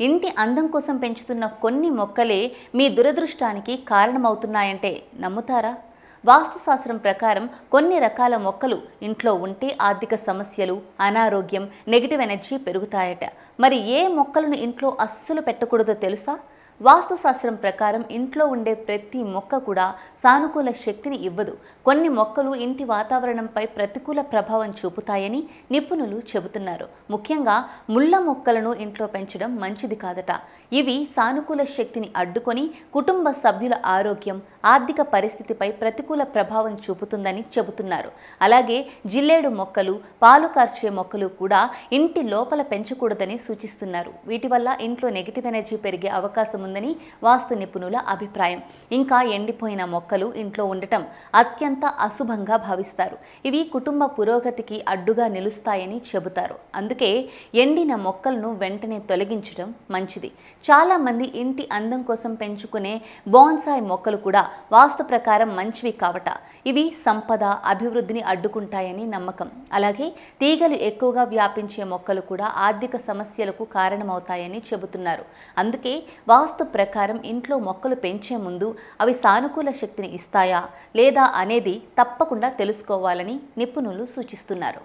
ఇంటి అందం కోసం పెంచుతున్న కొన్ని మొక్కలే మీ దురదృష్టానికి కారణమవుతున్నాయంటే నమ్ముతారా? వాస్తుశాస్త్రం ప్రకారం కొన్ని రకాల మొక్కలు ఇంట్లో ఉంటే ఆర్థిక సమస్యలు, అనారోగ్యం, నెగిటివ్ ఎనర్జీ పెరుగుతాయట. మరి ఏ మొక్కలను ఇంట్లో అస్సలు పెట్టకూడదో తెలుసా? వాస్తుశాస్త్రం ప్రకారం ఇంట్లో ఉండే ప్రతి మొక్క కూడా సానుకూల శక్తిని ఇవ్వదు. కొన్ని మొక్కలు ఇంటి వాతావరణంపై ప్రతికూల ప్రభావం చూపుతాయని నిపుణులు చెబుతున్నారు. ముఖ్యంగా ముళ్ళ మొక్కలను ఇంట్లో పెంచడం మంచిది కాదట. ఇవి సానుకూల శక్తిని అడ్డుకొని కుటుంబ సభ్యుల ఆరోగ్యం, ఆర్థిక పరిస్థితిపై ప్రతికూల ప్రభావం చూపుతుందని చెబుతున్నారు. అలాగే జిల్లేడు మొక్కలు, పాలు కార్చే మొక్కలు కూడా ఇంటి లోపల పెంచకూడదని సూచిస్తున్నారు. వీటి వల్ల ఇంట్లో నెగిటివ్ ఎనర్జీ పెరిగే అవకాశం ఉందని వాస్తు నిపుణుల అభిప్రాయం. ఇంకా ఎండిపోయిన మొక్కలు ఇంట్లో ఉండటం అత్యంత అశుభంగా భావిస్తారు. ఇవి కుటుంబ పురోగతికి అడ్డుగా నిలుస్తాయని చెబుతారు. అందుకే ఎండిన మొక్కలను వెంటనే తొలగించడం మంచిది. చాలా మంది ఇంటి అందం కోసం పెంచుకునే బోన్సాయ్ మొక్కలు కూడా వాస్తు ప్రకారం మంచివి కావట. ఇవి సంపద, అభివృద్ధిని అడ్డుకుంటాయని నమ్మకం. అలాగే తీగలు ఎక్కువగా వ్యాపించే మొక్కలు కూడా ఆర్థిక సమస్యలకు కారణమవుతాయని చెబుతున్నారు. అందుకే వాస్తు ప్రకారం ఇంట్లో మొక్కలు పెంచే ముందు అవి సానుకూల శక్తిని ఇస్తాయా లేదా అనేది తప్పకుండా తెలుసుకోవాలని నిపుణులు సూచిస్తున్నారు.